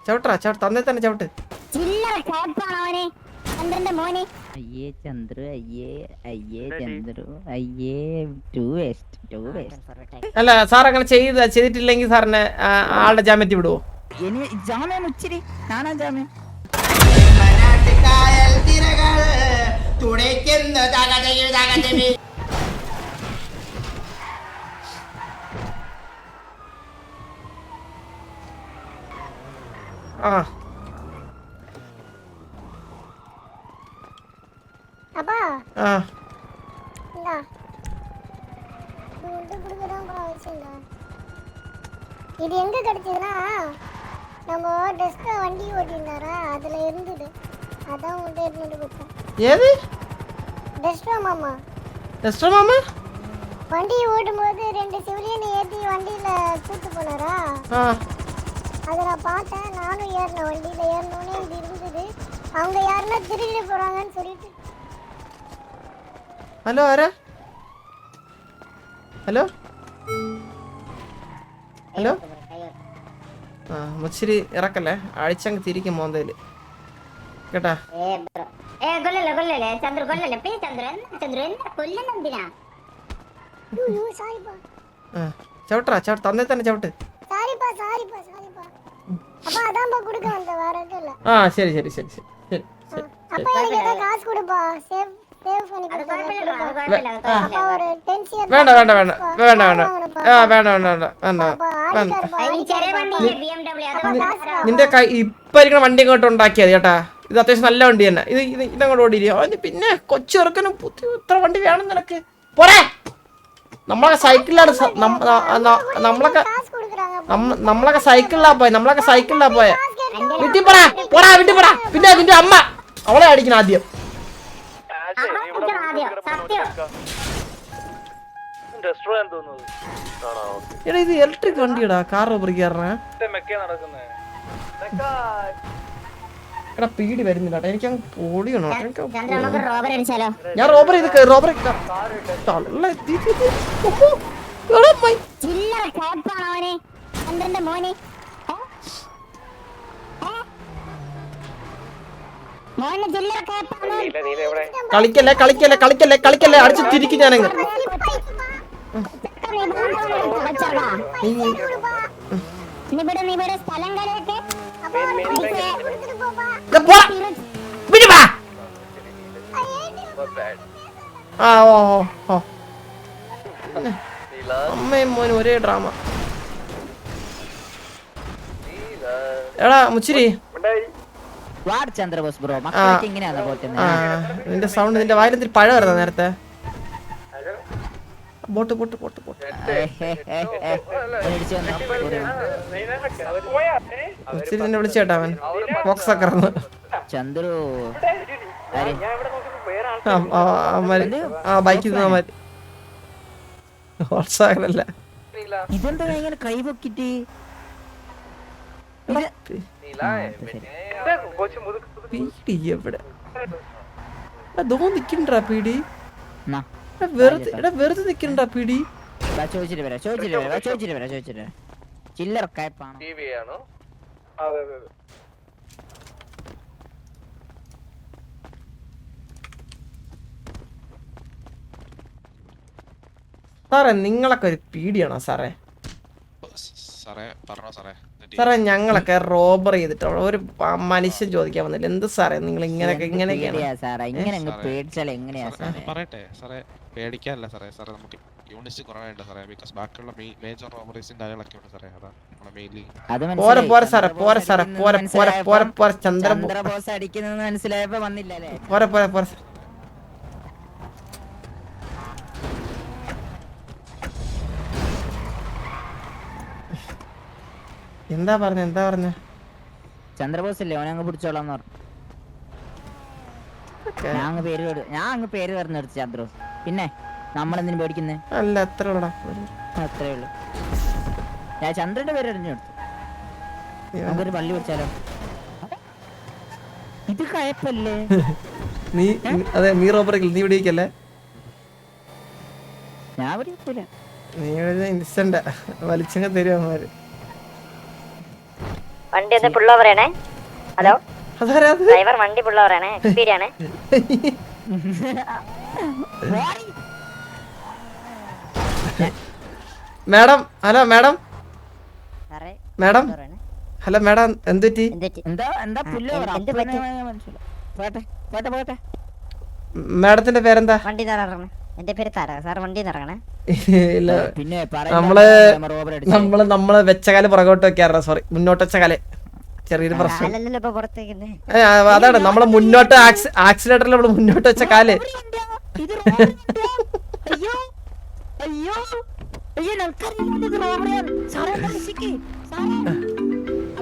ചവിട്ടാ ചവിട്ട് തന്നെ തന്നെ ചവിട്ട്. അയ്യേ ചന്ദ്രു അയ്യേ അയ്യേ ചന്ദ്രു അയ്യേ ടു വേസ്റ്റ്. അല്ല സാർ അങ്ങനെ ചെയ്തിട്ടില്ലെങ്കിൽ സാറിന് ആളുടെ ജാമ്യത്തിൽ വിടുവോ? ജാമ്യം ഇച്ചിരി ഞാനാ ജാമ്യം. ആ ആ இது எங்க கிடைச்சதுன்னா நம்ம டெஸ்ட்ல வண்டி ஓட்டினாரா அதுல இருந்தது. அதான் உள்ள எடுத்துட்டு போறேன். ஏது டெஸ்ட்ரா மாமா. டெஸ்ட்ரா மாமா வண்டி ஓடும்போது ரெண்டு சிவிலியன் ஏத்தி வண்டியில கூட்டி போனாரா. அத நான் பார்த்தேன். நானும் ஏறின வண்டியில ஏறனோனே இது இருந்தது. அவங்க யாருன்னா திருடி போறாங்கன்னு சொல்லிட்டு. ഹലോ ആരാ? ഹലോ ഹലോ ആ മുച്ചിരി ഇറക്കല്ലേ, അഴിച്ചങ്ങ് തിരിക്കും മോന്തയില് കേട്ടാ. ചവിട്ടാ ചവിട്ട് തന്നെ തന്നെ ചവിട്ട്. ആ ശരി ശരി ശരി ശരി ശരി വേണ്ട വേണ്ട വേണ്ട വേണ്ട വേണ്ട ആ വേണ്ട വേണ്ട വേണ്ട വേണ്ട നിന്റെ കൈ ഇപ്പൊ ഇരിക്കുന്ന വണ്ടി ഇങ്ങോട്ട് ഉണ്ടാക്കിയത് ചേട്ടാ. ഇത് അത്യാവശ്യം നല്ല വണ്ടി തന്നെ. ഇതങ്ങോട്ട് ഓടിയിരിക്കും. പിന്നെ കൊച്ചിറക്കനും ഇത്ര വണ്ടി വേണം നിനക്ക്. പോരെ നമ്മളൊക്കെ സൈക്കിളിലാണ് നമ്മളൊക്കെ സൈക്കിളിലാ പോയ വീട്ടിൽ പോരാ പോരാ വീട്ടിൽ പോരാ. പിന്നെ നിന്റെ അമ്മ അവളെ അടിക്കണം ആദ്യം. എടാ ഇത് ഇലക്ട്രിക് വണ്ടിയടാ, കാർ റോബറിക്കാരന. എടാ പീടി വരുന്നില്ല, എനിക്കങ്ങ് പൊളിയണോ. ഞാൻ റോബറി കളിക്കല്ലേ കളിക്കല്ലേ കളിക്കല്ലേ കളിക്കല്ലേ അടിച്ചു തിരിക്കും ഞാനങ്ങ്. ആ ഓ ഓ അമ്മയും മോനും ഒരേ ഡ്രാമ. എടാ മുച്ചിരി നിന്റെ സൗണ്ട്, നിന്റെ വായിലെന്തിരി പഴം വരുന്ന നേരത്തെ. ബോട്ട് ബോട്ട് ബോട്ട് ബോട്ട് മുച്ചിരി നിന്നെ വിളിച്ചേട്ടാ അവൻ ബോക്സ് ഒക്കെ ഇറന്നു. ചന്ദ്രു ആ ബൈക്കിൽ നിന്നമാര് ഹോട്ട്സാഗറല്ല. ഇതെന്താ ഇങ്ങനെ കൈ പൊക്കിട്ട് പീടി എവിടെ നിക്കണ്ടാ പീടി? വെറുതെ നിക്കണ്ടാ പീടി? ചില്ലറ കയപ്പാണ്. സാറേ നിങ്ങളൊക്കെ ഒരു പീടിയാണോ സാറേ? സാറേ ഞങ്ങളൊക്കെ റോബറി ചെയ്തിട്ട് ഒരു മനുഷ്യൻ ചോദിക്കാൻ വന്നില്ല. എന്ത് സാറേ നിങ്ങൾ ഇങ്ങനെയൊക്കെ പേടിക്കാനല്ല സാറേ. സാറേ നമുക്ക് യൂണിറ്റ് കുറവായിട്ട് സാറേ, ബിക്കോസ് ബാക്കിയുള്ള മേജർ റോബറീസും കാര്യങ്ങളൊക്കെ ഉണ്ട് സാറേ. അതാണ് നമ്മളെ മെയിൻലി. പോരെ പോരെ സാറേ പോരെ സാറേ പോരെ പോരെ പോരെ പോരെ ചന്ദ്രബോസ് അടിക്കുന്നത് മനസ്സിലായപ്പോ വന്നില്ലല്ലേ? പോരെ പോരെ പോരെ എന്താ പറഞ്ഞ ചന്ദ്രബോസ് അല്ലേ ഓനെ അങ്ങ് പിടിച്ചോളാന്ന് പറഞ്ഞു. ഞാൻ അങ്ങ് പേര് പറഞ്ഞെടുത്തു ചന്ദ്രബോസ്. പിന്നെ നമ്മളെന്തിനു പേടിക്കുന്നേ? അല്ല അത്രേ ഉള്ളൂ. ഞാൻ ചന്ദ്രന്റെ പേര് അറിഞ്ഞെടുത്തു. നമുക്കൊരു പള്ളി വെച്ചാലോ? ഇത് കയപ്പല്ലേ? നീ റോബറിക്കില്ല, നീ പിടിക്കല്ലേ? ഞാൻ പിടിക്കൂല. നീ ഇൻസ്റ്റന്റ് വലിച്ചങ്ങ് തരുമാര്. വണ്ടി ഒന്ന് പുള്ള പറയണേ. ഹലോ അതാരാ അത്? ഡ്രൈവർ, വണ്ടി പുള്ള പറയണേ. എക്സ്പീരിയൻ ആണ്. മാഡം, ഹലോ മാഡം, സാറേ മാഡം, പറയണേ. ഹലോ മാഡം, എന്തുറ്റി? എന്താ പുല്ല് പറ, എന്ത് പറ്റി? പോട്ടെ പോട്ടെ പോട്ടെ. മാഡത്തിന്റെ പേരെന്താ? വണ്ടി ഇറങ്ങണേ. എന്റെ പേര് താര. സാർ വണ്ടി ഇറങ്ങണേ. ഇല്ല, പിന്നെ നമ്മള് വെച്ച കാല് പുറകോട്ട് വെക്കാറ. സോറി, മുന്നോട്ട് വെച്ച കാല് ചെറിയൊരു പ്രശ്നം. കാലല്ലല്ലോ ഇപ്പൊ പുറത്തേക്കുന്നേ. അതാണ് നമ്മള് മുന്നോട്ട് ആക്സിലേറ്ററിൽ നമ്മള് മുന്നോട്ട് വെച്ച കാല്. അയ്യോ അയ്യോ അയ്യോ, നമുക്കറിയില്ല ഇത് റോബറിയാണ്. സാറേ എന്നെ രക്ഷിക്ക്. സാറേ,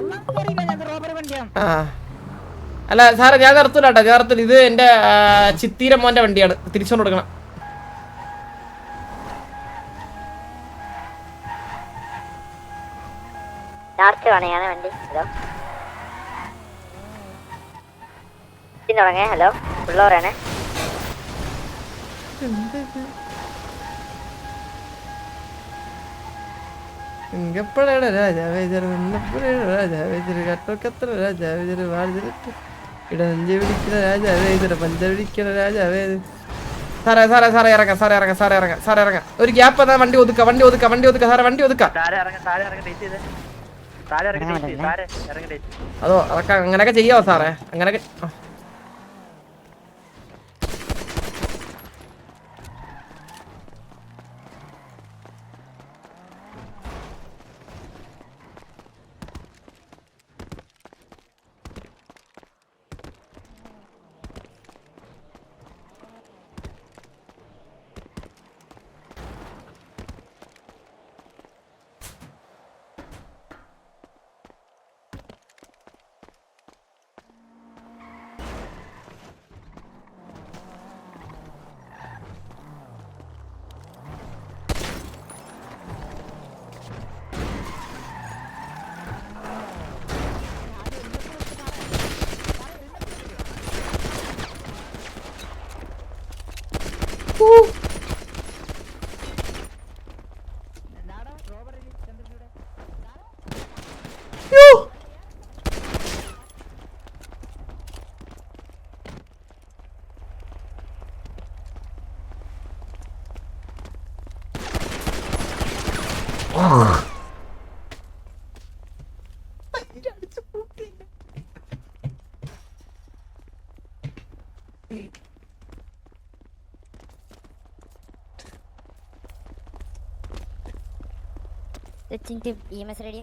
അല്ലാഹു അറിയില്ല ഇത് റോബറി വണ്ടിയാണ്. അല്ല സാറേ, ഞാൻ നിർത്തൂല കേട്ടോ, ഞാൻ നിർത്തൂല. ഇത് എന്റെ ചിത്തീര മോന്റെ വണ്ടിയാണ്, തിരിച്ചുകൊണ്ട് കൊടുക്കണം. ലാസ്റ്റ് പണിയാണ് വണ്ടി. ഹലോ തുടങ്ങേ. ഹലോ പുള്ള പറയണേ. ഇങ്ങപ്പഴാണ് രാജാവേ രാജാവേ കട്ടോക്കത്ര രാജാവേ വാഴ്ച ഇടനെഞ്ചി പിടിക്കുന്ന രാജാവേ ഇതിന് പഞ്ച പിടിക്കുന്ന രാജാവേ. സാറേ സാറേ സാറേ ഇറങ്ങാം, സാറേ ഇറങ്ങാം, സാറേ ഇറങ്ങാം, സാറേ ഇറങ്ങാം. ഒരു ഗ്യാപ്പ് എന്നാ വണ്ടി ഒതുക്ക, വണ്ടി ഒതുക്ക, വണ്ടി ഒതുക്ക സാറേ, വണ്ടി ഒതുക്ക. അതോ അതൊക്കെ അങ്ങനെയൊക്കെ ചെയ്യാവോ സാറേ? അങ്ങനെയൊക്കെ റെഡി.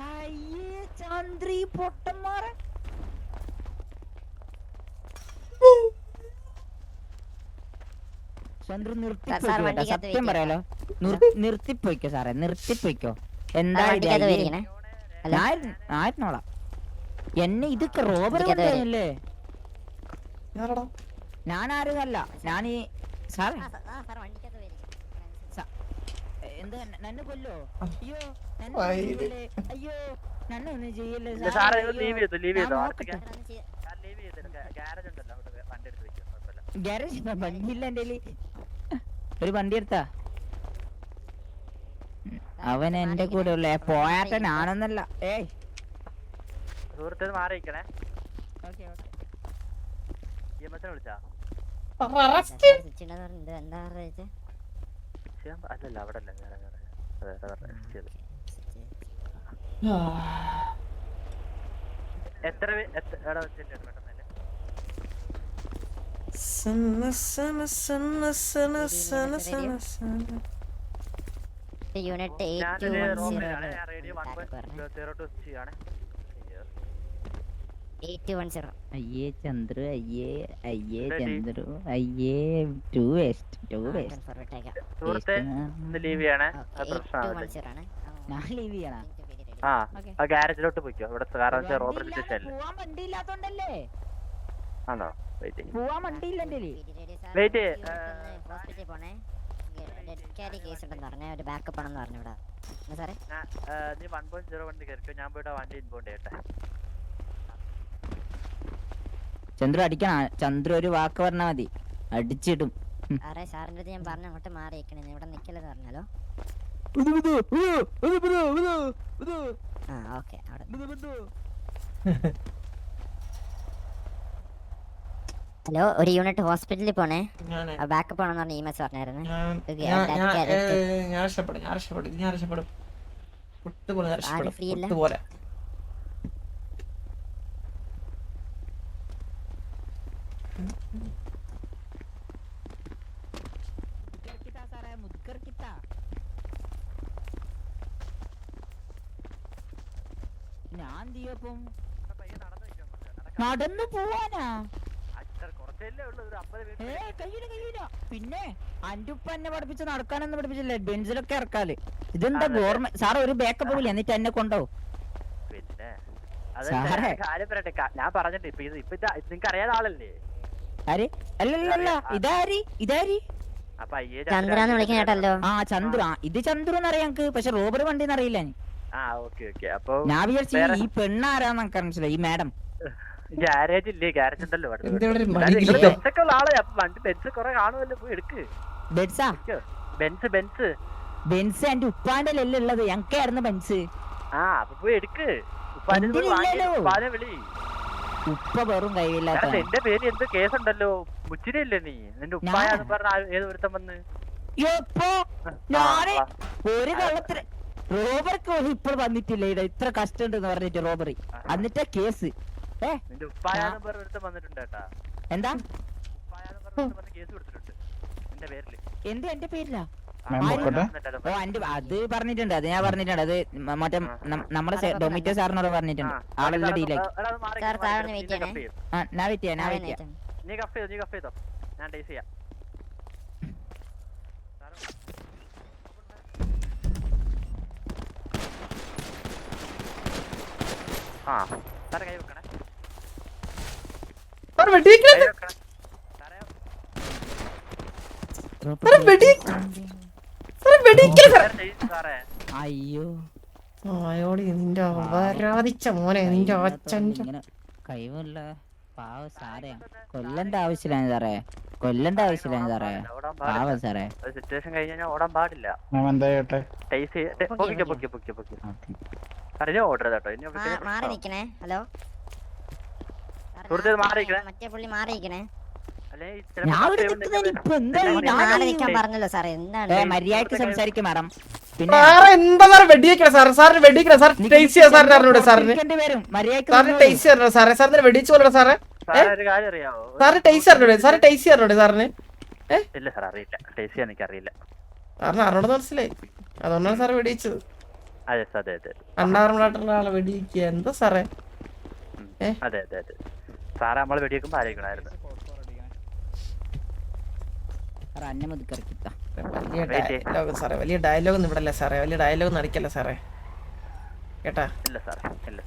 അയ്യേ ചന്ദ്രി പൊട്ടന്മാരെ. ചന്ദ്രു നിർത്തിപ്പോയിക്കോ, സത്യം പറയാലോ, നിർത്തിപ്പോയിക്കോ സാറേ, നിർത്തിപ്പോയിക്കോ. എന്താ ആയിരുന്നോളാം. എന്നെ ഇതൊക്കെ റോബറി വണ്ടിയാണല്ലേ? ഞാൻ ആരുമല്ല, ഞാൻ ഈ സാറേ എന്താ നന്നെ കൊല്ലോ? അയ്യോ അയ്യോ, നന്നെ ഒന്നും ചെയ്യല്ലേ ഗ്യാരേജ്. വണ്ടിയില്ല എന്റെ. ഒരു വണ്ടി എടുത്താ അവൻ എന്റെ കൂടെ ഉള്ള പോയാട്ട ഞാനൊന്നല്ല. ഏയ് സുഹൃത്ത് മാറിയിരിക്കണേ. വിളിച്ചാ അല്ലല്ല അവിടെ അല്ല, എത്ര യൂണിറ്റ് അയ്യേ ചന്ദ്രു, അയ്യേ അയ്യേ ചന്ദ്രു, അയ്യേ too waste, too waste. Leave ചെയ്യണേ. ഞാൻ ലീവ് ചെയ്യണ? ആ ഗാരേജിലോട്ട് പോയിക്കോ. ഇവിടെ റോബർട്ട് സ്റ്റേഷനിൽ വണ്ടിയില്ലാത്തോണ്ടല്ലേ? ആണോ? വെയിറ്റ് പോവാൻ വണ്ടിയില്ല എന്റെ. വെയിറ്റ് ഹോസ്പിറ്റലിൽ പോണേ. കേസ് ഉണ്ടെന്ന് പറഞ്ഞ ഒരു ബാക്കപ്പ് ആണെന്ന് പറഞ്ഞു. ഇവിടെ സാറേ നീ 1.0 വണ്ടി കയറിക്കോ, ഞാൻ പോയിട്ട് വണ്ടി ഇൻബൗണ്ട് ചെയ്യട്ടെ. ചന്ദ്രു അടിക്കണ? ചന്ദ്രു ഒരു വാക്ക് പറഞ്ഞാ മതി, അടിച്ചിടും. സാറേ സാറിന്റെ അടുത്ത് ഞാൻ പറഞ്ഞു അങ്ങോട്ട് മാറിയിരിക്കണേ ഇവിടെ നിക്കലെന്ന് പറഞ്ഞാലോ ആ ഓക്കെ അവിടെ ഹലോ ഒരു യൂണിറ്റ് ഹോസ്പിറ്റലിൽ പോണേ ബാക്കപ്പ് ആണെന്ന് പറഞ്ഞ ഇമെസ് പറഞ്ഞായിരുന്നു ഞാൻ രക്ഷപ്പെടും ഫ്രീ അല്ല പോലെ ഞാൻ തീയപ്പം നടന്നു പോവാനാ കയ്യില പിന്നെ അന്റെ ഉപ്പ എന്നെ പഠിപ്പിച്ച് നടക്കാനൊന്നും പഠിപ്പിച്ചില്ല ബെഞ്ചിലൊക്കെ ഇറക്കാല് ഇതെന്താ ഗവൺമെന്റ് സാറ് ഒരു ബാക്കപ്പ് പോലും എന്നിട്ട് എന്നെ കൊണ്ടുപോകും പിന്നെ കാര്യം പറയട്ടെ ഞാൻ പറഞ്ഞിട്ട് ഇപ്പൊ നിങ്ങക്ക് അറിയാത്ത ആളല്ലേ ആര് അല്ലല്ല ഇതാരി അപ്പൊ ചന്ദ്രാന്ന് വിളിക്കുന്ന കേട്ടല്ലോ ആ ചന്ദ്ര ഇത് ചന്ദ്രു എന്നറിയാം ഞങ്ങക്ക് പക്ഷെ റോബർ വണ്ടിന്ന് അറിയില്ല അപ്പൊ ഞാൻ വിചാരിച്ചു ഈ പെണ്ണാരാന്ന് എനിക്ക് മനസ്സിലായി ഈ മാഡം ഗ്യാരേജ് ഇല്ലേ ഗ്യാരേജ് ഉണ്ടല്ലോ ബെൻസൊക്കെ ഉള്ള ആളെ അപ്പൊ വണ്ടി ബെൻസ് കൊറേ കാണുമല്ലോ പോയി എടുക്ക് ബെൻസാ ബെൻസ് എന്റെ ഉപ്പാന്റെ അല്ലേ ഉള്ളത് ഞങ്ങക്കായിരുന്നു ബെൻസ് അപ്പൊ പോയി എടുക്ക് ഉപ്പാനെ വിളി ഉപ്പ വെറും കൈയില്ലാത്ത എന്റെ പേര് എന്ത് കേസുണ്ടല്ലോ മുച്ചിരിയല്ലേ നീ നിന്റെ ഉപ്പായാന്ന് പറഞ്ഞ ഏത് ഒരുത്തം വന്ന് ഒരു കള്ളത്തിന് റോബർക്ക് ഇപ്പോൾ വന്നിട്ടില്ല ഇവിടെ ഇത്ര കഷ്ടമുണ്ടെന്ന് പറഞ്ഞിട്ട് റോബറി എന്നിട്ട് കേസ് നിന്റെ ഉപ്പായാന്ന് പറഞ്ഞ ഒരുത്തം വന്നിട്ടുണ്ട് കേട്ടാ എന്താ ഉപ്പായാന്ന് പറഞ്ഞ കേസ് കൊടുത്തിട്ടുണ്ട് എന്റെ പേരില് എന്റെ പേരിലാ ഓ അത് പറഞ്ഞിട്ടുണ്ട് അത് ഞാൻ പറഞ്ഞിട്ടുണ്ട് അത് മറ്റേ നമ്മുടെ ഡൊമിറ്റോ സാറിനോട് പറഞ്ഞിട്ടുണ്ട് ആളുള്ള ഡീലാക്കി ഞാൻ വെയിറ്റ് ചെയ്യാം നീ കഫ് ചെയ്തോ ഞാൻ ടേസ്റ്റ് ചെയ്യാം സാറേ കൈ വെക്കണേ അയ്യോ നിന്റെ വരാതിച്ച മോനെ നിന്റെ അച്ഛൻ്റെ കഴിവില്ല പാവ സാറേ കൊല്ലണ്ട ആവശ്യമില്ല സാറേ പാവ സാറേ സിറ്റുവേഷൻ കഴിഞ്ഞാൽ ഓടാൻ പാടില്ല ഓർഡർ കേട്ടോ മാറി നിക്കണേ ഹലോ മറ്റേ പുള്ളി മാറി നിക്കണേ പറഞ്ഞല്ലോ സാറേ എന്താണ് മര്യാദക്ക് സംസാരിക്കും മാഡം എന്താ സാറ് വെടിവെക്കണം സാറിന് വെടിവെക്കണം സാർ ടേസ്റ്റ് ചെയ്യാൻ സാറിന് അറിഞ്ഞൂടെ സാറിന് ടേസ്റ്റ് തരണോ സാറേ സാറിന് വെടിവെച്ച് പോലോ സാറേ സാറ് ടേസ്റ്റ് അറിഞ്ഞൂടെ സാറിന് ഇല്ല സാർ അറിയില്ല ടേസ്റ്റ് ചെയ്യാൻ എനിക്ക് അറിയില്ല സാറിന് അറിഞ്ഞൂടെ മനസ്സിലായി അതുകൊണ്ടാണ് സാറ് വെടിവെച്ചത് അതെ അണ്ടാറുള്ള ആളെ വെടിവെക്കുക എന്താ സാറേ അതെ സാറേ നമ്മള് വെടിവെക്കുമ്പോ ആലോചിക്കണായിരുന്നു വലിയ ഡയലോഗ് ഇവിടല്ലേ സാറേ വലിയ ഡയലോഗ് നടിക്കല്ലേ സാറേ കേട്ടാ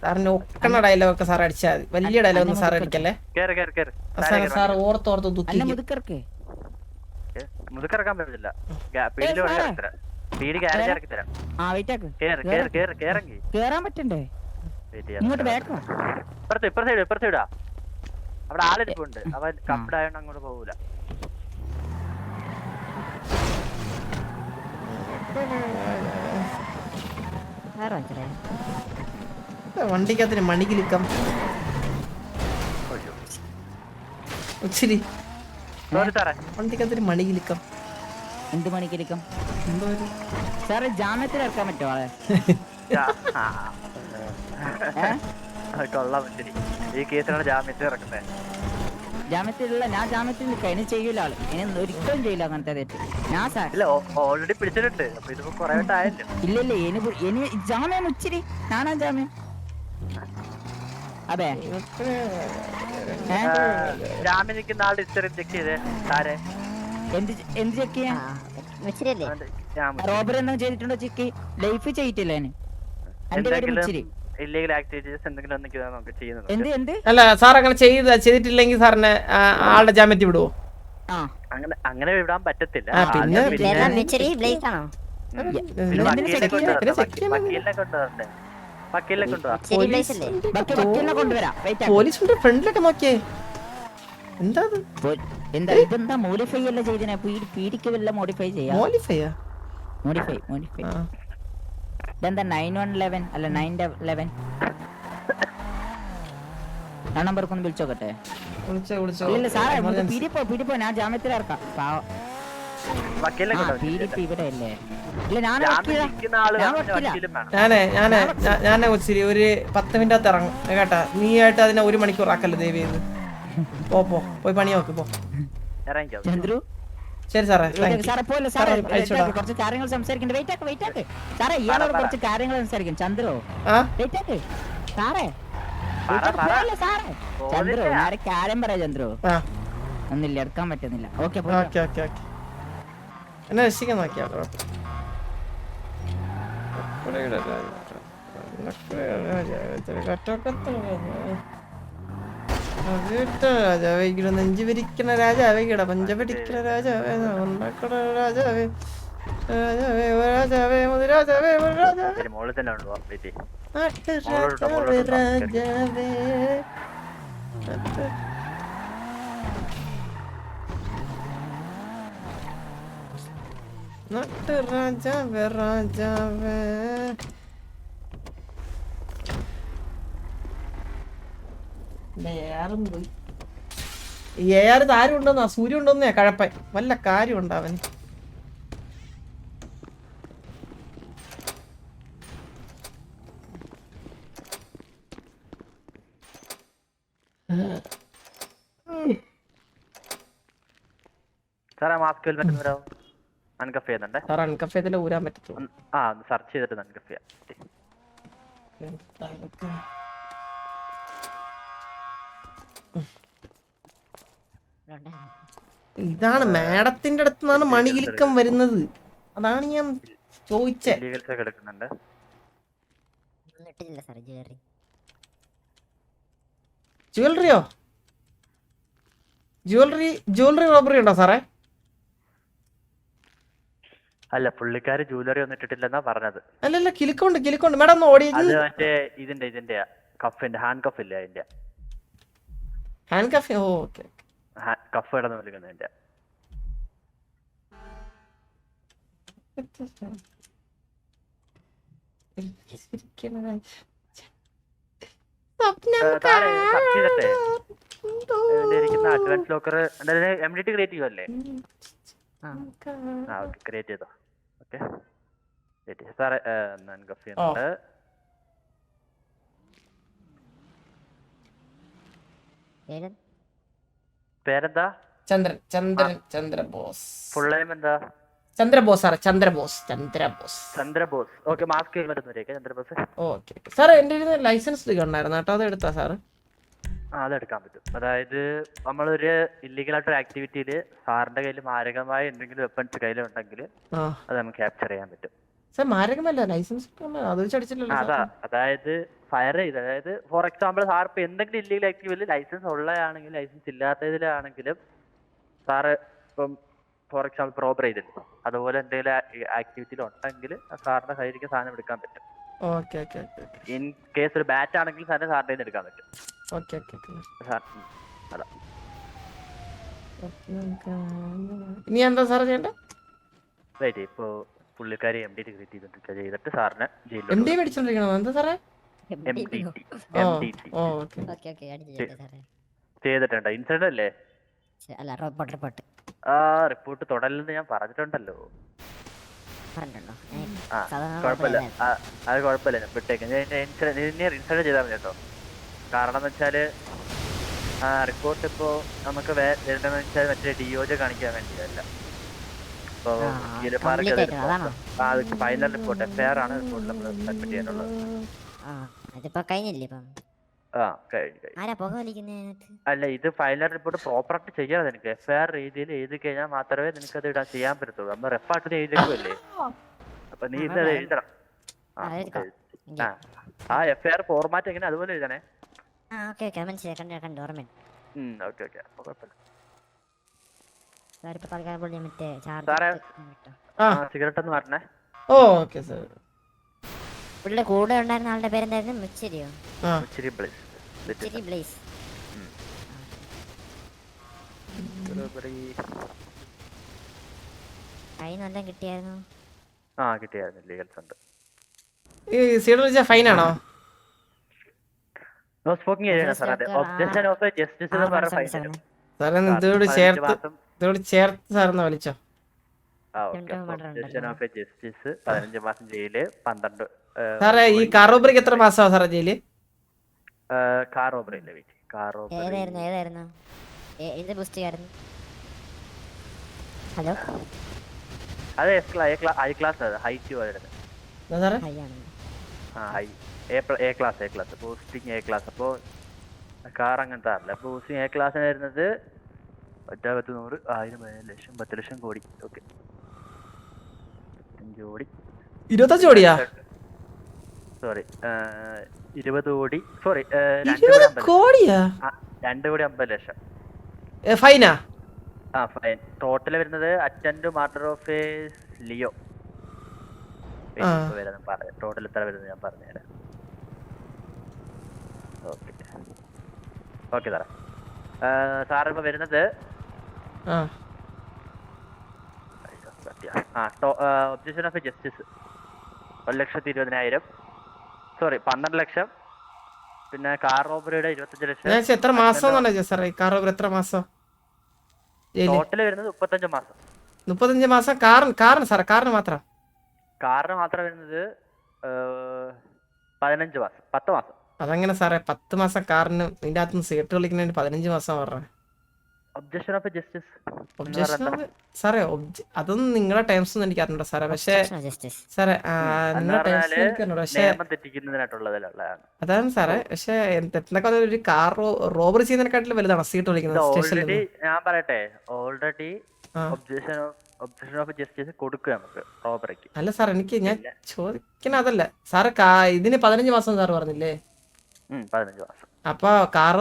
സാറിന് ഒക്കണ ഡയലോഗ് ഒക്കെ സാർ അടിച്ചാൽ മതി വലിയ ഡയലോഗ് ഒന്നും സാർ അടിക്കല്ലേ സാർ ഓർത്തോർത്ത് ദുഃഖിക്കും മുതുക്കിറക്കാൻ പറ്റില്ല പീടി ഗ്യാരേജ് ഇറക്കി തരാം കേറാൻ പറ്റണ്ടേ ഇപ്പുറത്തെ വിടാ അവിടെ ആളിരിപ്പുണ്ട് അവൻ കപ്പിടായോണ്ട് അങ്ങോട്ട് പോകൂല വണ്ടിക്കകത്തിന് മണിക്കിലിക്കം ഒച്ചിരി വണ്ടിക്കകത്തിന് മണിക്കിലിക്കം എന്ത് മണിക്കിലിക്കം സാറേ ജാമ്യത്തിൽ ഇറക്കാൻ പറ്റുമോ ആളെ കൊള്ളാം ശരി ഈ കേസിനാണ് ജാമ്യത്തിൽ ഇറക്കുന്നത് ജാമ്യത്തിലുള്ള ഞാൻ ജാമ്യത്തിൽ നിൽക്കാം ഇനി ചെയ്യൂല ആള് ഇനി ഒരിക്കലും ചെയ്യില്ല അങ്ങനത്തെ തെറ്റ് ഞാൻ സാർ ഓൾറെഡി പിടിച്ചിട്ടുണ്ട് അപ്പൊ ഇതിപ്പോ കൊറേ ആയല്ലോ ഇല്ലല്ലേ ഇനി ജാമ്യം ഇച്ചിരി ഞാനാ ജാമ്യം അതെ ജാമ്യം നിൽക്കുന്ന ആളുടെ ഹിസ്റ്ററി ചെക്ക് ചെയ്തേ സാറേ എന്ത് ചെക്ക് ചെയ്യാൻ റോബറി എന്തെങ്കിലും ചെയ്തിട്ടുണ്ടോ ചെക്ക് ലൈഫ് ചെയ്തിട്ടില്ല ഇല്ലീഗൽ ആക്ടിവിറ്റീസ് എന്തെങ്കിലും നമുക്ക് ചെയ്യുന്നത് എന്ത് അല്ല സാർ അങ്ങനെ ചെയ്തിട്ടില്ലെങ്കിൽ സാറിന് ആളുടെ ജാമ്യത്തിൽ വിടുവോ അങ്ങനെ വിടാൻ പറ്റത്തില്ല പോലീസിന്റെ ഫ്രണ്ടിലൊക്കെ നോക്കിയേ എന്താ അത്? എന്താ ഇതെന്താ മോഡിഫൈ അല്ല ചെയ്തേ? പീഡിക്ക് വല്ല മോഡിഫൈ ചെയ്യാം. മോഡിഫൈയാ? മോഡിഫൈ ഇതെന്താ 9111 അല്ല 911? ആ നമ്പർക്ക് ഒന്ന് വിളിച്ചോക്കട്ടെ. ഇല്ല സാറേ പീഡിപ്പോ ഞാൻ ജാമ്യത്തിൽ ഇറക്കാം. ഇവിടെ അല്ലേ? ഇല്ല ഞാനേ ഒച്ചിരി ഒരു 10 മിനിറ്റ് ഇറങ്ങും കേട്ടാ. നീ ആയിട്ട് അതിനെ 1 മണിക്കൂർ ആക്കല്ലേ ദയവ് ചെയ്ത്. പോയി പണി നോക്ക് പോ. ചന്ദ്രു ശരി സാറേ. സാറേ പോലെ സാറേ കുറച്ച് കാര്യങ്ങൾ സംസാരിക്കണ്ട. വെയിറ്റ് ആക്ക് സാറേ. ഇയാളോട് കുറച്ച് കാര്യങ്ങൾ സംസാരിക്കും. ചന്ദ്രു വെയിറ്റ് ആക്ക് സാറേ. ചന്ദ്രു ഞാൻ കാര്യം പറയാ. ചന്ദ്രു ഒന്നില്ല, എടുക്കാൻ പറ്റുന്നില്ല. ഓക്കെ എന്നെ രക്ഷിക്കാൻ നോക്കിയാ രാജാവേ, നെഞ്ചു വിരിക്കണ രാജാവേ, കിട പഞ്ച പിടിക്കണ രാജാവേ, ഉണ്ടാക്കണ രാജാവേ, രാജാവേ രാജാവേ രാജാവേ രാജാവേ രാജാവേ. നട്ട് രാജാവേ രാജാവേ. ഏയാറ് താരം ഉണ്ടെന്നാ, സൂര്യ ഉണ്ടെന്നേ കഴപ്പ. വല്ല കാര്യം ഉണ്ടാവൻ. സാറേ മാസ്ക് ഹെൽമെറ്റ് വരാമോ? അൺകഫ് ചെയ്യുന്നുണ്ട് സാർ. അൺകഫ് ചെയ്തില്ല, ഊരാൻ പറ്റത്തുള്ളൂ. ഒന്ന് സെർച്ച് ചെയ്തിട്ട് അൺകഫ് ചെയ്യാം. ഇതാണ് മാഡത്തിന്റെ അടുത്ത് നിന്നാണ് മണികിലുക്കം വരുന്നത്. അതാണ് ഞാൻ ചോദിച്ചേ. ജ്വല്ലറിയോ? ജ്വല്ലറി റോബറി ഉണ്ടോ സാറേ? അല്ല, പുള്ളിക്കാര് ജ്വല്ലറി ഒന്നും ഇട്ടിട്ടില്ലെന്നാ പറഞ്ഞത്. അല്ലല്ല, കിലുക്കുണ്ട് മാഡം. ഒന്ന് ഓടി. അത് മറ്റേ ഇതിന്റെ കഫിന്റെ ഹാൻഡ് കഫ് ഇല്ല അതിന്റെ. Handcuff? ഓക്കെ. കഫ് ഇടന്ന് വിളിക്കുന്നതിന്റെ. അഡ്വാൻസ് ലോക്കർ MDT ക്രിയേറ്റ് ചെയ്യുമല്ലേ? ക്രിയേറ്റ് ചെയ്തോ. ഓക്കെ സാറേ, അൺകഫ് ചെയ്യുന്നുണ്ട്. പേരെന്താ? ചന്ദ്രബോസ്. ഫുൾ നെയിം എന്താ? ചന്ദ്രബോസ് സാറേ. Chandrabose. Okay, mask Chandrabose. Okay സാറേ, എന്റെ ലൈസൻസ് ഉണ്ടായിരുന്നു കേട്ടോ, അത് എടുത്താ സാറ്? അതെടുക്കാൻ പറ്റും. അതായത് നമ്മളൊരു ഇല്ലീഗലായിട്ടൊരു ആക്ടിവിറ്റിയില് സാറിന്റെ കയ്യിൽ മാരകമായ എന്തെങ്കിലും വെപ്പൺസ് കയ്യിലുണ്ടെങ്കിൽ അത് നമുക്ക് ക്യാപ്ചർ ചെയ്യാൻ പറ്റും. സാർ മാരകമല്ല, ലൈസൻസ് അത് വെച്ചടിച്ചില്ലല്ലോ. അതായത് ഫയർ ചെയ്ത്, അതായത് ഫോർ എക്സാമ്പിൾ സാർ ഇപ്പൊ എന്തെങ്കിലും ഇല്ലീഗൽ ആക്ടിവിറ്റിയിൽ ലൈസൻസ് ഉള്ളതാണെങ്കിലും ലൈസൻസ് ഇല്ലാത്തതിലാണെങ്കിലും സാറ് ഇപ്പം ഫോർ എക്സാമ്പിൾ പ്രോബർ ചെയ്തില്ല, അതുപോലെ എന്തെങ്കിലും ആക്ടിവിറ്റിയിൽ ഉണ്ടെങ്കിൽ സാറിന്റെ കയ്യിലേക്ക് സാധനം എടുക്കാൻ പറ്റും. ഇൻ കേസ് ഒരു ബാറ്റ് ആണെങ്കിൽ സാറിന്റെ കയ്യിൽ എടുക്കാൻ പറ്റും. ഇനി എന്താ സാർ ചെയ്യണ്ടേ? ഇപ്പൊ പുള്ളിക്കാരി MDT ചെയ്തിട്ട് സാറിന് ചെയ്തിട്ടുണ്ട്. ഇൻസിഡന്റ് അല്ലേ? റിപ്പോർട്ട് തുടലെന്ന് ഞാൻ പറഞ്ഞിട്ടുണ്ടല്ലോ. കുഴപ്പമില്ല, അത് കുഴപ്പമില്ല, ഞാൻ വിട്ടേക്കാം. ഇൻസിഡന്റ് ചെയ്താൽ മതി കേട്ടോ. കാരണം എന്ന് വെച്ചാല് റിപ്പോർട്ട് ഇപ്പോ നമുക്ക് വരേണ്ടതെന്ന് വെച്ചാൽ മറ്റേ DOJ കാണിക്കാൻ വേണ്ടിയല്ല. ഇപ്പൊ ഫൈനൽ റിപ്പോർട്ട് FIR ആണ് റിപ്പോർട്ട് നമ്മൾ സബ്മിറ്റ് ചെയ്യാനുള്ളത്. അല്ല, ഇത് ഫൈനൽ റിപ്പോർട്ട് പ്രോപ്പറായിട്ട് ചെയ്യാതെ നിനക്ക് FIR രീതിയിൽ എഴുതി കഴിഞ്ഞാൽ മാത്രമേ നിനക്ക് അത് ഇടാൻ ചെയ്യാൻ പറ്റത്തുള്ളൂ. നമ്മൾ റെഫായിട്ട് എഴുതിയേക്കുമല്ലേ, അപ്പൊ നീ ഇത് എഴുതണം. FIR ഫോർമാറ്റ് എങ്ങനെ അതുപോലെ എഴുതണേ. സിഗരറ്റ് ഒന്ന് മാറണേ. കൂടെ ഉണ്ടായിരുന്ന ആളുടെ പേരെന്തായിരുന്നു? മുച്ചിരിയോ? ഫൈൻ വല്ലതും കിട്ടിയായിരുന്നു? ആ കിട്ടിയായിരുന്നു, ലീഗൽസ് ഉണ്ട്. ഈ സീഡ് വിളിച്ച ഫൈനാണോ? No speaking area sir. അതെ, ഒബ്ജക്ഷൻ ഓഫ് ജസ്റ്റിസ് എന്ന് പറഞ്ഞ ഫൈൻ വരും. സാറേ ഇതോട് ചേർത്ത് സാറെന്നാ വിളിച്ചോ? ഒബ്ജക്ഷൻ ഓഫ് ജസ്റ്റിസ് 15 മാസം ജയില്, 12. സാറേ ഈ കാർ റോബറിക്ക് എത്ര മാസമാ സാറേ ജയില്? കാർ റോബറി അല്ലേ വെയിറ്റ്, കാർ റോബറി ഏതായിരുന്നു എന്ത് ബൂസ്റ്റിയായിരുന്നു? ഹലോ, അത് ഹൈ ക്ലാസ്, ഹൈറ്റ് വരുന്നത്. സാറേ A class boosting A class. അപ്പോൾ കാർ അങ്ങനത്തെ അല്ല. ബൂസ്റ്റിംഗ് എ ക്ലാസ്സിന് വരുന്നത് 100, 1000, 1000, 10 ലക്ഷം കോടി. ഓക്കെ, 5 കോടി 25 കോടിയാ? സോറി 20 കോടി. സോറി 2 കോടിയാ? 2 കോടി 50 ലക്ഷം ഫൈനാ? ആ ഫൈൻ. ടോട്ടൽ വരുന്നത് attend murder of Leo. Total എത്ര വരുന്നത് ഞാൻ പറഞ്ഞുതരാം. ഓക്കെ ഓക്കെ സാറേ. സാറിപ്പോ വരുന്നത് ഒബ്ജക്ഷൻ ഓഫ് ജസ്റ്റിസ് 1,20,000. സോറി 12 ലക്ഷം. പിന്നെ കാർ റോബറിയുടെ 25 ലക്ഷം. എത്ര മാസം സാറേ ഈ കാർ റോബറി? എത്ര മാസം ടോട്ടൽ വരുന്നത് 35 മാസം. 35 മാസം കാറിന് സാറേ? കാറിന് മാത്രം വരുന്നത് 15 മാസം, 10 മാസം. അതെങ്ങനെ സാറേ 10 മാസം കാറിന്? ഇതിന്റെ അകത്തുനിന്ന് സീറ്റ് കളിക്കുന്നതിന് 15 മാസം പറഞ്ഞത്? ഒബ്ജക്ഷൻ ഓഫ് ജസ്റ്റിസ് സാറേ അതൊന്നും നിങ്ങളുടെ ടൈംസ് ഒന്നും എനിക്ക് അറിഞ്ഞൂടാ സാറേ. പക്ഷേ സാറേ നിങ്ങളുടെ ടൈംസ് എനിക്ക് അറിഞ്ഞൂടാ. പക്ഷേ അതാണ് സാറേ. പക്ഷേ എന്തൊക്കെ ഒരു കാർ റോബറി ചെയ്യുന്നതിനെക്കാട്ടിലും വലുതാണ് സീറ്റ് കളിക്കുന്നത് സ്റ്റേഷനിൽ. ഞാൻ പറയട്ടെ, ഓൾറെഡി ഒബ്ജക്ഷൻ ഓഫ് ജസ്റ്റിസ് കൊടുക്കുക നമുക്ക് റോബറിക്ക്. അല്ല സാർ, എനിക്ക് ഞാൻ ചോദിക്കണ അതല്ല സാറേ. ഇതിന് 15 മാസം സാറ് പറഞ്ഞില്ലേ? 15 മാസം. അപ്പൊ കാർ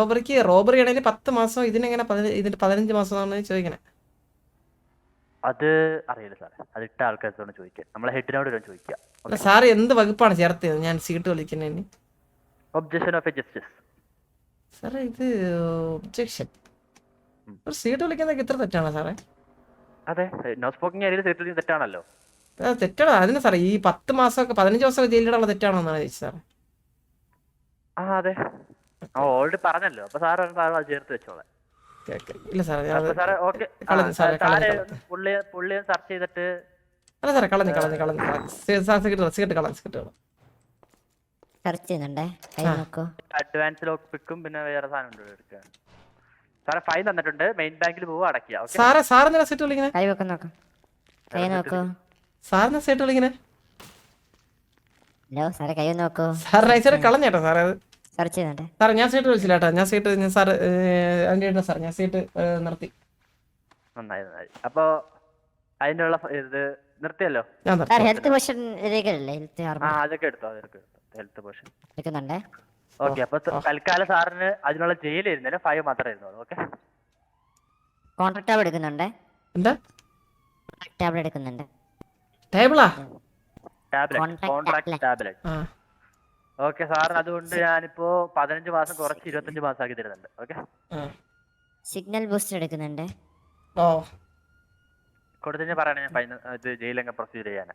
റോബറി ആണെങ്കിൽ 10 മാസം, ഇതിനെങ്ങനെ ഇതിന് 15 മാസം ചോദിക്കണേ? അത് അറിയില്ല സാറേ, അത് ഇട്ട ആൾക്കാരോട് ചോദിക്കാം, നമ്മളെ ഹെഡിനോട് ചോദിക്കാം. അല്ല സാറ് എന്ത് വകുപ്പാണ് ചേർത്തത് ഞാൻ സീറ്റ് കളിക്കുന്നതിന്? ഒബ്ജക്ഷൻ ഓഫ് ജസ്റ്റിസ് സാറേ. ഇത് ഒബ്ജക്ഷൻ സീറ്റ് കളിക്കുന്നതൊക്കെ ഇത്ര തെറ്റാണോ സാറേ? അതെ, നോ സ്പോക്കിംഗ് ഏരിയയിൽ സീറ്റ് കളിക്കുന്നത് തെറ്റാണല്ലോ. തെറ്റാണോ? അതിന് സാറേ ഈ 10 മാസമൊക്കെ 15 മാസമൊക്കെ ജയിലിടാനുള്ള തെറ്റാണോ എന്നാണ് ചോദിച്ചത് സാറേ. അതെ, ഓൾറെഡി പറഞ്ഞല്ലോ. അപ്പൊ സാറ് അത് ചേർത്ത് വെച്ചോളാം. ഇല്ല സാറേ, പുള്ളിയെ സെർച്ച് ചെയ്തിട്ട്. അല്ല സാറേ, കളഞ്ഞു അഡ്വാൻസ് ലോക്ക് പിക്കും പിന്നെ വേറെ സാധനം എടുക്കുക. സാറേ ഫൈൻ തന്നിട്ടുണ്ട്, മെയിൻ ബാങ്കിൽ പോവുക, അടയ്ക്കുക. സാറേ സാറിന് സീറ്റ് വിളിക്കുന്നത്? സാറിന് സീറ്റ് വിളിക്കുന്നത്? സാറേ കളഞ്ഞേട്ടോ സാറേ. സാറേ ഞാൻ സീറ്റ് വിളിച്ചില്ല കേട്ടോ. ഞാൻ സാറ് സാർ ഞാൻ സീറ്റ് നിർത്തി. നന്നായി. അപ്പൊ അതിനുള്ള ഇത് നിർത്തിയല്ലോ. അതൊക്കെ എടുത്തോ. Health portion. ഓക്കെ, അപ്പൊ തൽക്കാലം സാറിന് അതിനുള്ള ജയിൽ ഇരുന്നില്ല, 5 മാത്രമേ ഇരുന്നുള്ളൂ. ഓക്കെ, കോൺട്രാക്ട് ടാബ് എടുക്കുന്നുണ്ട്. എന്താ ടാബ്ലറ്റ് എടുക്കുന്നുണ്ട്? ടേബിളാ? Contract tablet. ഓക്കെ സാറിന് അതുകൊണ്ട് ഞാനിപ്പോ 15 മാസം കുറച്ച് 25 മാസം ആക്കി തരുന്നുണ്ട്. ഓക്കെ, സിഗ്നൽ ബൂസ്റ്റർ എടുക്കുന്നുണ്ട്. കൊടുത്തു പറയണേ, ഞാൻ ഇത് ജയിലങ്ങ് പ്രൊസീഡ് ചെയ്യാൻ.